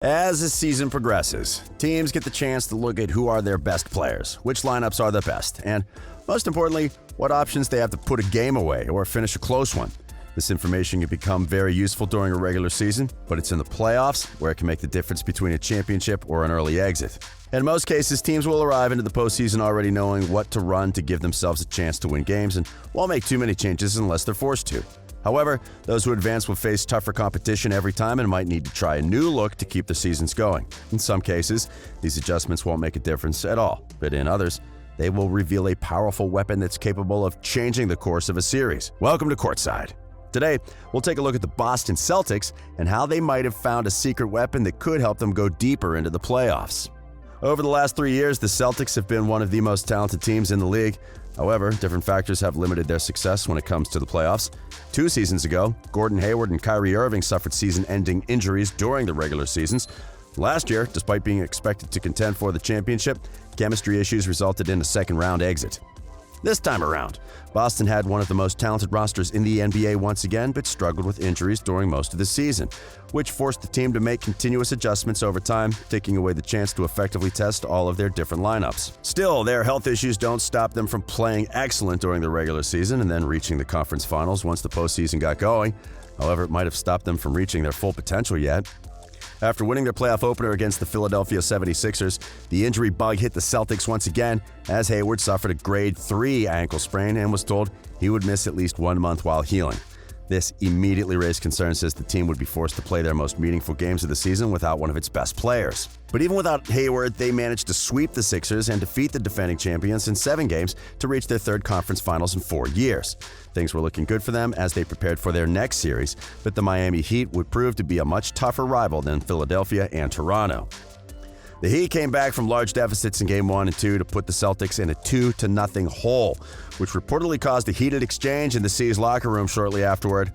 As the season progresses, teams get the chance to look at who are their best players, which lineups are the best, and most importantly, what options they have to put a game away or finish a close one. This information can become very useful during a regular season, but it's in the playoffs where it can make the difference between a championship or an early exit. In most cases, teams will arrive into the postseason already knowing what to run to give themselves a chance to win games and won't make too many changes unless they're forced to. However, those who advance will face tougher competition every time and might need to try a new look to keep their seasons going. In some cases, these adjustments won't make a difference at all, but in others, they will reveal a powerful weapon that's capable of changing the course of a series. Welcome to Courtside. Today, we'll take a look at the Boston Celtics and how they might have found a secret weapon that could help them go deeper into the playoffs. Over the last 3 years, the Celtics have been one of the most talented teams in the league. However, different factors have limited their success when it comes to the playoffs. 2 seasons ago, Gordon Hayward and Kyrie Irving suffered season-ending injuries during the regular seasons. Last year, despite being expected to contend for the championship, chemistry issues resulted in a second-round exit. This time around, Boston had one of the most talented rosters in the NBA once again, but struggled with injuries during most of the season, which forced the team to make continuous adjustments over time, taking away the chance to effectively test all of their different lineups. Still, their health issues don't stop them from playing excellent during the regular season and then reaching the conference finals once the postseason got going. However, it might have stopped them from reaching their full potential yet. After winning their playoff opener against the Philadelphia 76ers, the injury bug hit the Celtics once again as Hayward suffered a grade 3 ankle sprain and was told he would miss at least 1 month while healing. This immediately raised concerns as the team would be forced to play their most meaningful games of the season without one of its best players. But even without Hayward, they managed to sweep the Sixers and defeat the defending champions in 7 games to reach their 3rd conference finals in 4 years. Things were looking good for them as they prepared for their next series, but the Miami Heat would prove to be a much tougher rival than Philadelphia and Toronto. The Heat came back from large deficits in Game 1 and 2 to put the Celtics in a 2-0 hole, which reportedly caused a heated exchange in the C's locker room shortly afterward.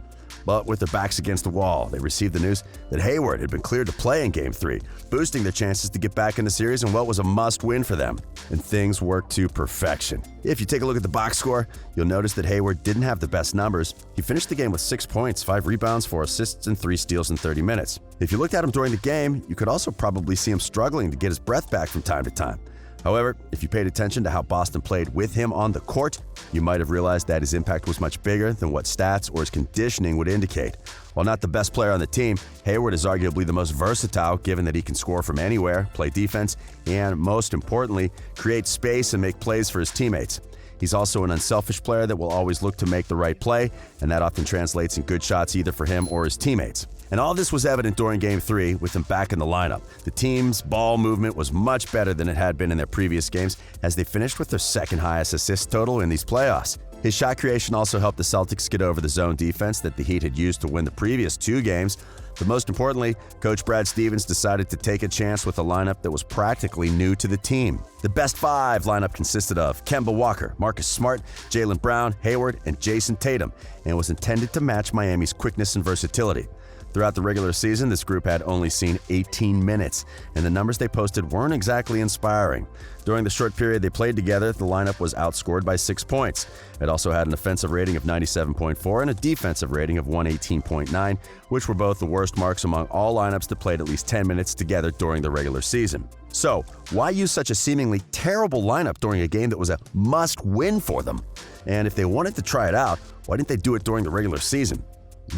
But with their backs against the wall, they received the news that Hayward had been cleared to play in Game 3, boosting their chances to get back in the series in what was a must-win for them. And things worked to perfection. If you take a look at the box score, you'll notice that Hayward didn't have the best numbers. He finished the game with 6 points, 5 rebounds, 4 assists, and 3 steals in 30 minutes. If you looked at him during the game, you could also probably see him struggling to get his breath back from time to time. However, if you paid attention to how Boston played with him on the court, you might have realized that his impact was much bigger than what stats or his conditioning would indicate. While not the best player on the team, Hayward is arguably the most versatile given that he can score from anywhere, play defense, and most importantly, create space and make plays for his teammates. He's also an unselfish player that will always look to make the right play, and that often translates in good shots either for him or his teammates. And all this was evident during Game 3 with him back in the lineup. The team's ball movement was much better than it had been in their previous games as they finished with their 2nd highest assist total in these playoffs. His shot creation also helped the Celtics get over the zone defense that the Heat had used to win the previous 2 games. But most importantly, Coach Brad Stevens decided to take a chance with a lineup that was practically new to the team. The best 5 lineup consisted of Kemba Walker, Marcus Smart, Jaylen Brown, Hayward, and Jason Tatum, and was intended to match Miami's quickness and versatility. Throughout the regular season, this group had only seen 18 minutes, and the numbers they posted weren't exactly inspiring. During the short period they played together, the lineup was outscored by 6 points. It also had an offensive rating of 97.4 and a defensive rating of 118.9, which were both the worst marks among all lineups that played at least 10 minutes together during the regular season. So, why use such a seemingly terrible lineup during a game that was a must-win for them? And if they wanted to try it out, why didn't they do it during the regular season?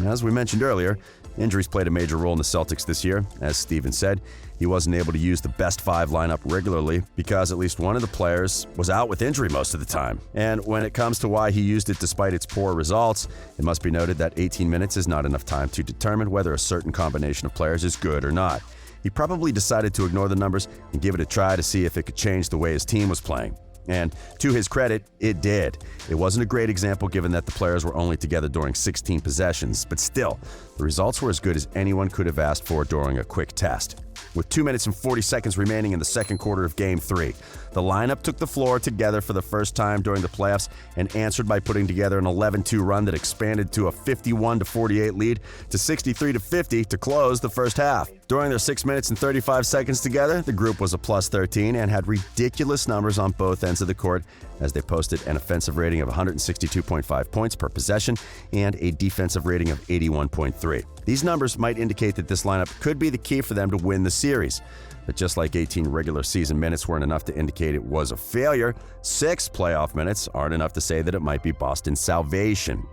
As we mentioned earlier, injuries played a major role in the Celtics this year. As Stevens said, he wasn't able to use the best 5 lineup regularly because at least one of the players was out with injury most of the time. And when it comes to why he used it despite its poor results, it must be noted that 18 minutes is not enough time to determine whether a certain combination of players is good or not. He probably decided to ignore the numbers and give it a try to see if it could change the way his team was playing. And to his credit, it did. It wasn't a great example given that the players were only together during 16 possessions, but still, the results were as good as anyone could have asked for during a quick test. With 2 minutes and 40 seconds remaining in the second quarter of Game 3, the lineup took the floor together for the first time during the playoffs and answered by putting together an 11-2 run that expanded to a 51-48 lead to 63-50 to close the first half. During their 6 minutes and 35 seconds together, the group was a plus 13 and had ridiculous numbers on both ends of the court as they posted an offensive rating of 162.5 points per possession and a defensive rating of 81.3. These numbers might indicate that this lineup could be the key for them to win the series. But just like 18 regular season minutes weren't enough to indicate it was a failure, 6 playoff minutes aren't enough to say that it might be Boston's salvation.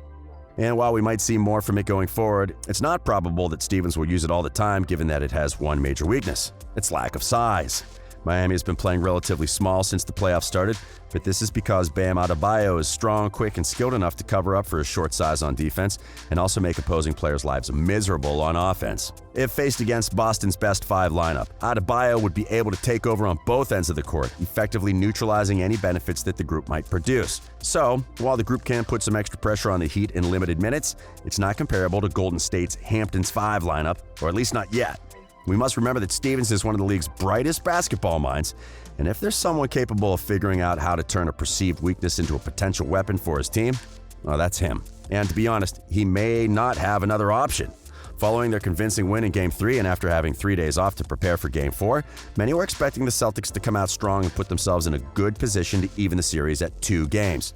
And while we might see more from it going forward, it's not probable that Stevens will use it all the time given that it has one major weakness: its lack of size. Miami has been playing relatively small since the playoffs started, but this is because Bam Adebayo is strong, quick, and skilled enough to cover up for his short size on defense and also make opposing players' lives miserable on offense. If faced against Boston's best 5 lineup, Adebayo would be able to take over on both ends of the court, effectively neutralizing any benefits that the group might produce. So, while the group can put some extra pressure on the Heat in limited minutes, it's not comparable to Golden State's Hamptons 5 lineup, or at least not yet. We must remember that Stevens is one of the league's brightest basketball minds, and if there's someone capable of figuring out how to turn a perceived weakness into a potential weapon for his team, well, that's him. And to be honest, he may not have another option. Following their convincing win in Game 3 and after having 3 days off to prepare for Game 4, many were expecting the Celtics to come out strong and put themselves in a good position to even the series at 2 games.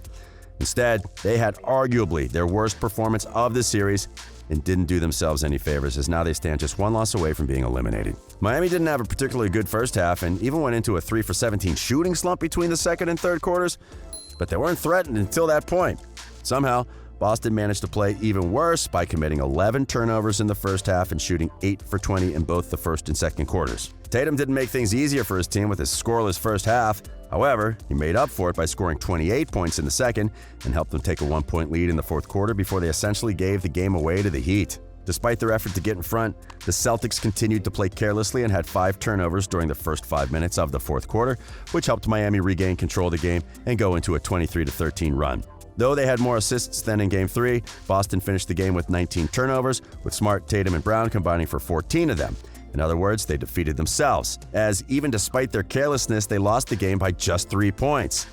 Instead, they had arguably their worst performance of the series and didn't do themselves any favors, as now they stand just 1 loss away from being eliminated. Miami didn't have a particularly good first half and even went into a 3 for 17 shooting slump between the second and third quarters, but they weren't threatened until that point. Somehow, Boston managed to play even worse by committing 11 turnovers in the first half and shooting 8 for 20 in both the first and second quarters. Tatum didn't make things easier for his team with his scoreless first half. However, he made up for it by scoring 28 points in the second and helped them take a 1-point lead in the fourth quarter before they essentially gave the game away to the Heat. Despite their effort to get in front, the Celtics continued to play carelessly and had 5 turnovers during the first 5 minutes of the fourth quarter, which helped Miami regain control of the game and go into a 23-13 run. Though they had more assists than in Game 3, Boston finished the game with 19 turnovers, with Smart, Tatum, and Brown combining for 14 of them. In other words, they defeated themselves, as even despite their carelessness, they lost the game by just 3 points.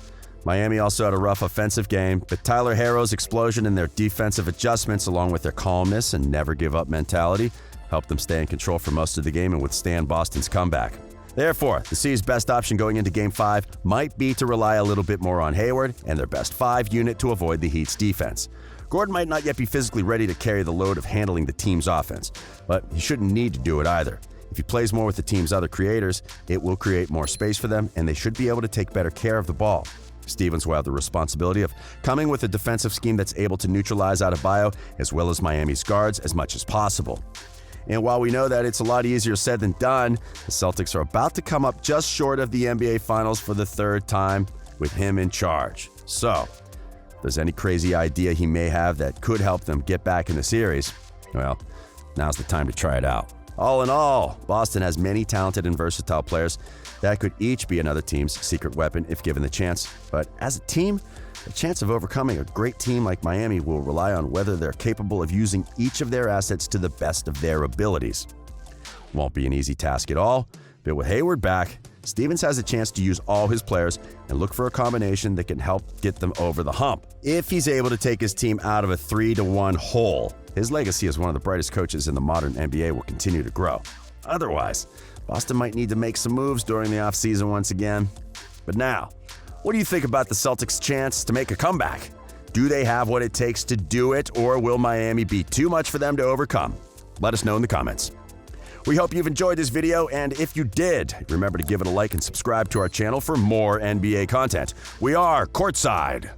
Miami also had a rough offensive game, but Tyler Herro's explosion and their defensive adjustments, along with their calmness and never-give-up mentality, helped them stay in control for most of the game and withstand Boston's comeback. Therefore, the C's best option going into Game 5 might be to rely a little bit more on Hayward and their best 5 unit to avoid the Heat's defense. Gordon might not yet be physically ready to carry the load of handling the team's offense, but he shouldn't need to do it either. If he plays more with the team's other creators, it will create more space for them, and they should be able to take better care of the ball. Stevens will have the responsibility of coming with a defensive scheme that's able to neutralize Adebayo as well as Miami's guards as much as possible. And while we know that it's a lot easier said than done, the Celtics are about to come up just short of the NBA Finals for the 3rd time with him in charge. So, if there's any crazy idea he may have that could help them get back in the series, well, now's the time to try it out. All in all, Boston has many talented and versatile players that could each be another team's secret weapon if given the chance. But as a team, the chance of overcoming a great team like Miami will rely on whether they're capable of using each of their assets to the best of their abilities. Won't be an easy task at all, but with Hayward back, Stevens has a chance to use all his players and look for a combination that can help get them over the hump. If he's able to take his team out of a 3-1 hole, his legacy as one of the brightest coaches in the modern NBA will continue to grow. Otherwise, Boston might need to make some moves during the offseason once again. But now, what do you think about the Celtics' chance to make a comeback? Do they have what it takes to do it, or will Miami be too much for them to overcome? Let us know in the comments. We hope you've enjoyed this video, and if you did, remember to give it a like and subscribe to our channel for more NBA content. We are Courtside.